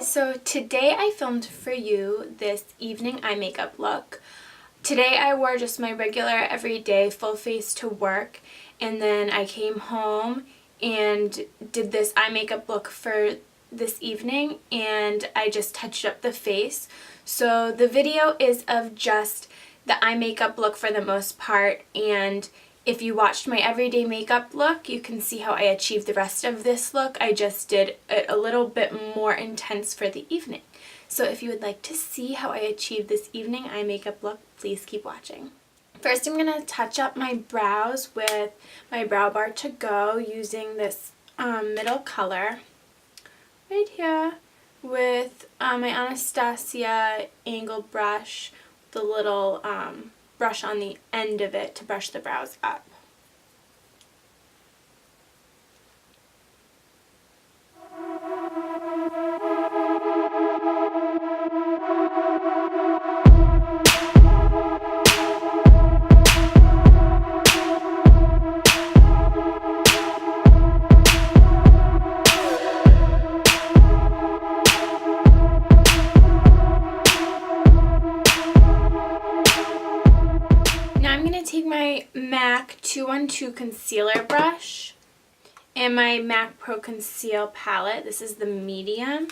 So today I filmed for you this evening eye makeup look. Today I wore just my regular everyday full face to work, and then I came home and did this eye makeup look for this evening, and I just touched up the face. So the video is of just the eye makeup look for the most part, and if you watched my everyday makeup look, you can see how I achieved the rest of this look. I just did it a little bit more intense for the evening. So if you would like to see how I achieved this evening eye makeup look, please keep watching. First, I'm going to touch up my brows with my Brow Bar To Go using this middle color right here with my Anastasia angled brush, the little brush on the end of it to brush the brows up. Take my MAC 212 concealer brush and my MAC Pro Conceal palette. This is the medium,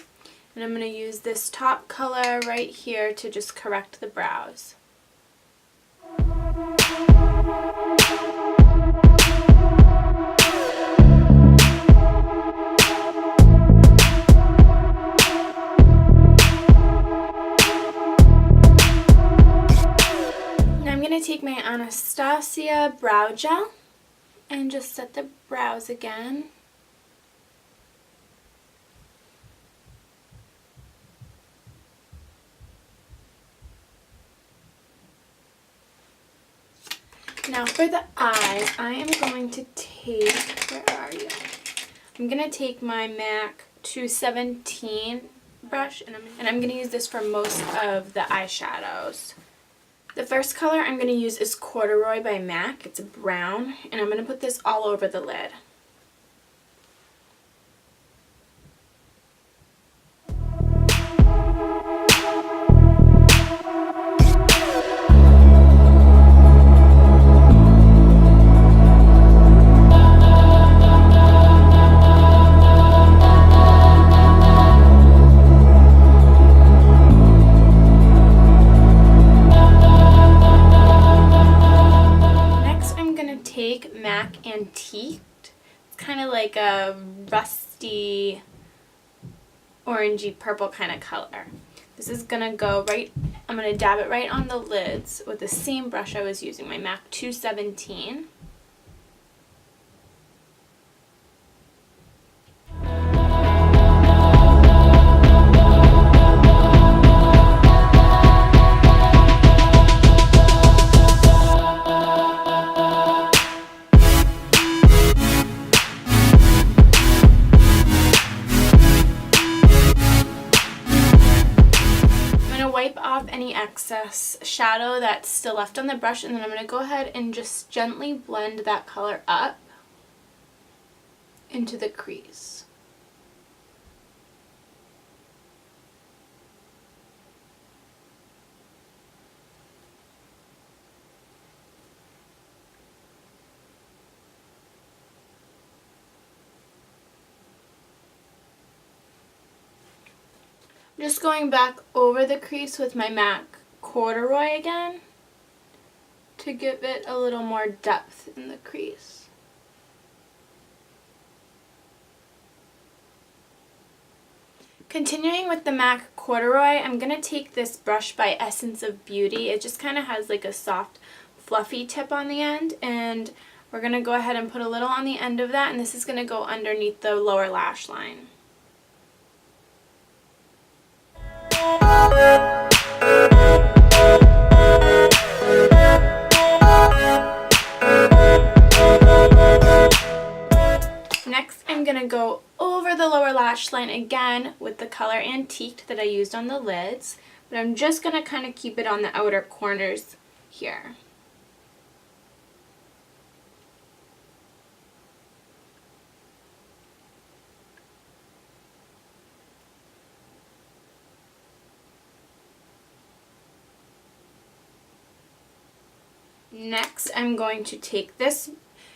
and I'm going to use this top color right here to just correct the brows. Take my Anastasia brow gel and just set the brows again. Now for the eyes, I am going to take, where are you? I'm going to take my MAC 217 brush, and I'm going to use this for most of the eyeshadows. The first color I'm going to use is Corduroy by MAC. It's a brown, and I'm going to put this all over the lid. Antiqued. It's kind of like a rusty orangey purple kind of color. This is gonna go right, I'm gonna dab it right on the lids with the same brush I was using, my MAC 217. Wipe off any excess shadow that's still left on the brush, and then I'm going to go ahead and just gently blend that color up into the crease. Just going back over the crease with my MAC Corduroy again to give it a little more depth in the crease. Continuing with the MAC Corduroy, I'm going to take this brush by Essence of Beauty. It just kind of has like a soft, fluffy tip on the end, and we're going to go ahead and put a little on the end of that, and this is going to go underneath the lower lash line. Next, I'm going to go over the lower lash line again with the color Antiqued that I used on the lids, but I'm just going to kind of keep it on the outer corners here. Next, I'm going to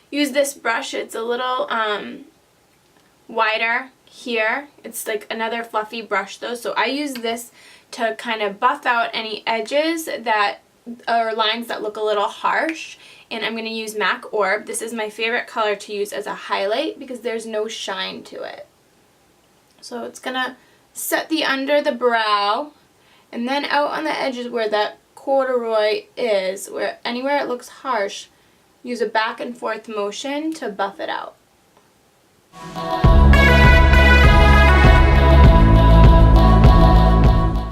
use this brush. It's a little wider here. It's like another fluffy brush though, so I use this to kind of buff out any edges that or lines that look a little harsh. And I'm going to use MAC Orb. This is my favorite color to use as a highlight because there's no shine to it. So it's going to set the under the brow, and then out on the edges where that corduroy is, where anywhere it looks harsh, use a back and forth motion to buff it out.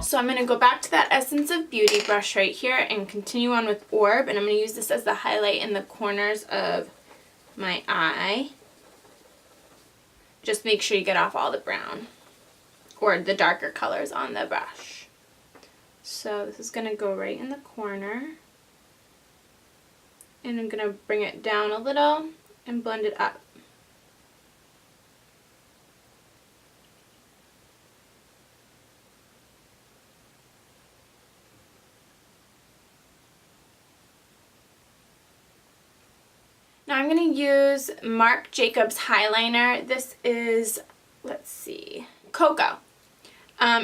So I'm going to go back to that Essence of Beauty brush right here and continue on with Orb, and I'm going to use this as the highlight in the corners of my eye. Just make sure you get off all the brown or the darker colors on the brush. So this is going to go right in the corner, and I'm going to bring it down a little and blend it up. Now I'm going to use Marc Jacobs Highliner. This is, let's see, Coco.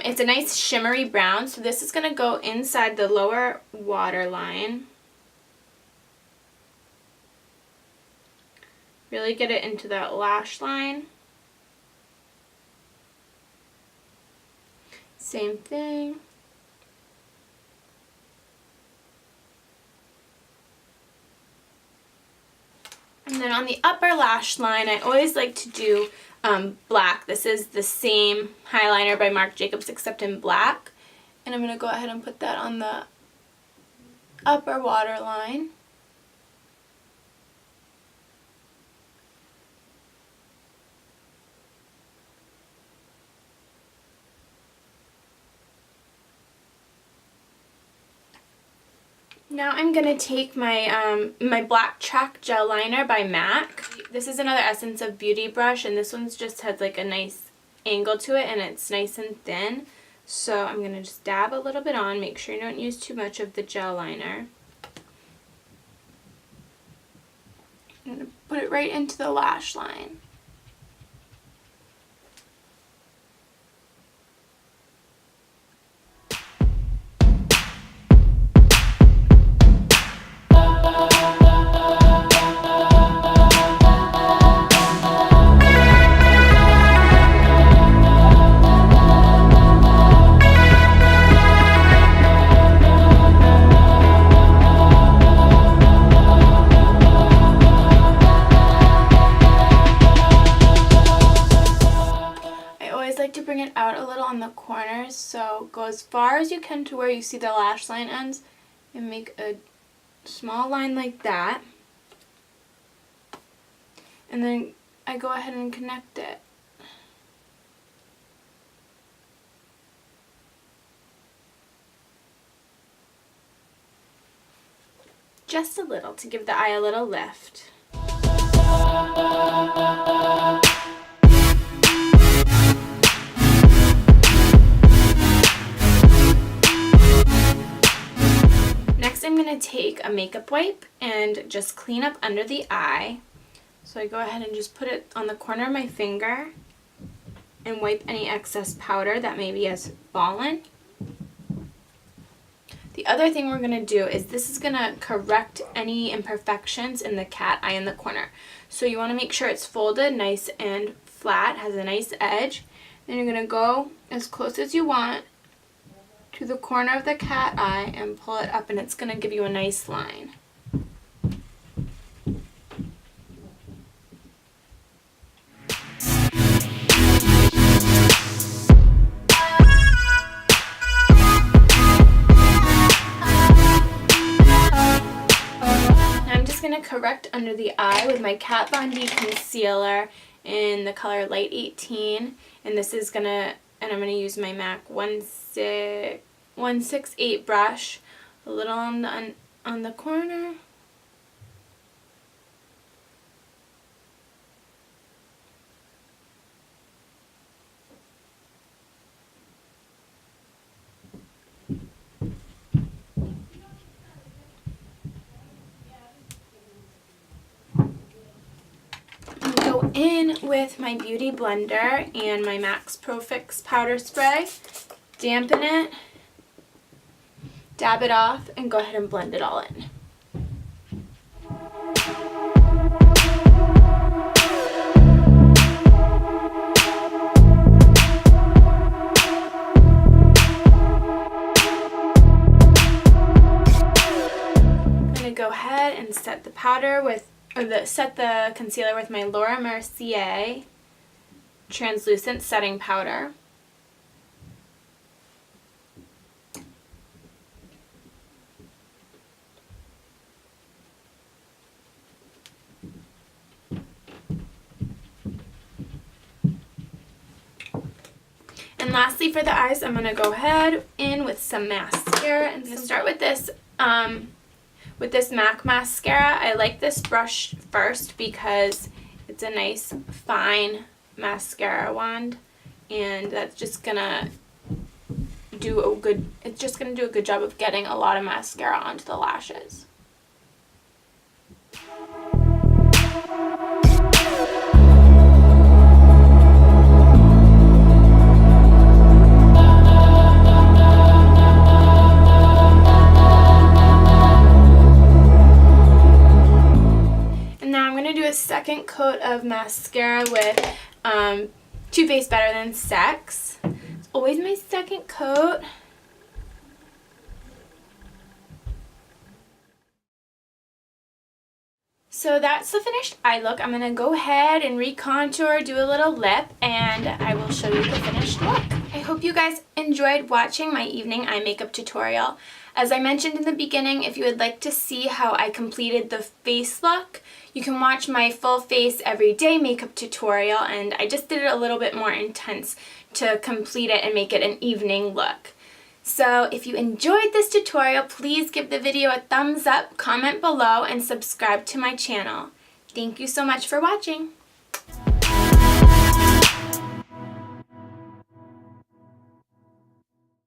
It's a nice shimmery brown, so this is going to go inside the lower waterline. Really get it into that lash line. Same thing. And then on the upper lash line, I always like to do black. This is the same highliner by Marc Jacobs except in black. And I'm going to go ahead and put that on the upper waterline. Now I'm going to take my my black chalk gel liner by MAC. This is another Essence of Beauty brush, and this one's just has like a nice angle to it, and it's nice and thin. So I'm going to just dab a little bit on. Make sure you don't use too much of the gel liner. I'm going to put it right into the lash line. So go as far as you can to where you see the lash line ends and make a small line like that. And then I go ahead and connect it. Just a little to give the eye a little lift. Next I'm going to take a makeup wipe and just clean up under the eye. So I go ahead and just put it on the corner of my finger and wipe any excess powder that maybe has fallen. The other thing we're going to do is this is going to correct any imperfections in the cat eye in the corner. So you want to make sure it's folded nice and flat, has a nice edge. Then you're going to go as close as you want to the corner of the cat eye and pull it up, and it's going to give you a nice line. Now I'm just going to correct under the eye with my Kat Von D concealer in the color Light 18, and this is going to, and I'm going to use my MAC 168 brush, a little on the corner. in with my Beauty Blender and my Max Pro Fix powder spray, dampen it, dab it off, and go ahead and blend it all in. Go ahead and set the powder with, set the concealer with my Laura Mercier translucent setting powder. And lastly for the eyes, I'm going to go ahead in with some mascara. I'm going to start with this MAC mascara. I like this brush first because it's a nice fine mascara wand, and that's just gonna do a good job of getting a lot of mascara onto the lashes. Second coat of mascara with Too Faced Better Than Sex. It's always my second coat. So that's the finished eye look. I'm going to go ahead and recontour, do a little lip, and I will show you the finished look. I hope you guys enjoyed watching my evening eye makeup tutorial. As I mentioned in the beginning, if you would like to see how I completed the face look, you can watch my full face everyday makeup tutorial, and I just did it a little bit more intense to complete it and make it an evening look. So if you enjoyed this tutorial, please give the video a thumbs up, comment below, and subscribe to my channel. Thank you so much for watching.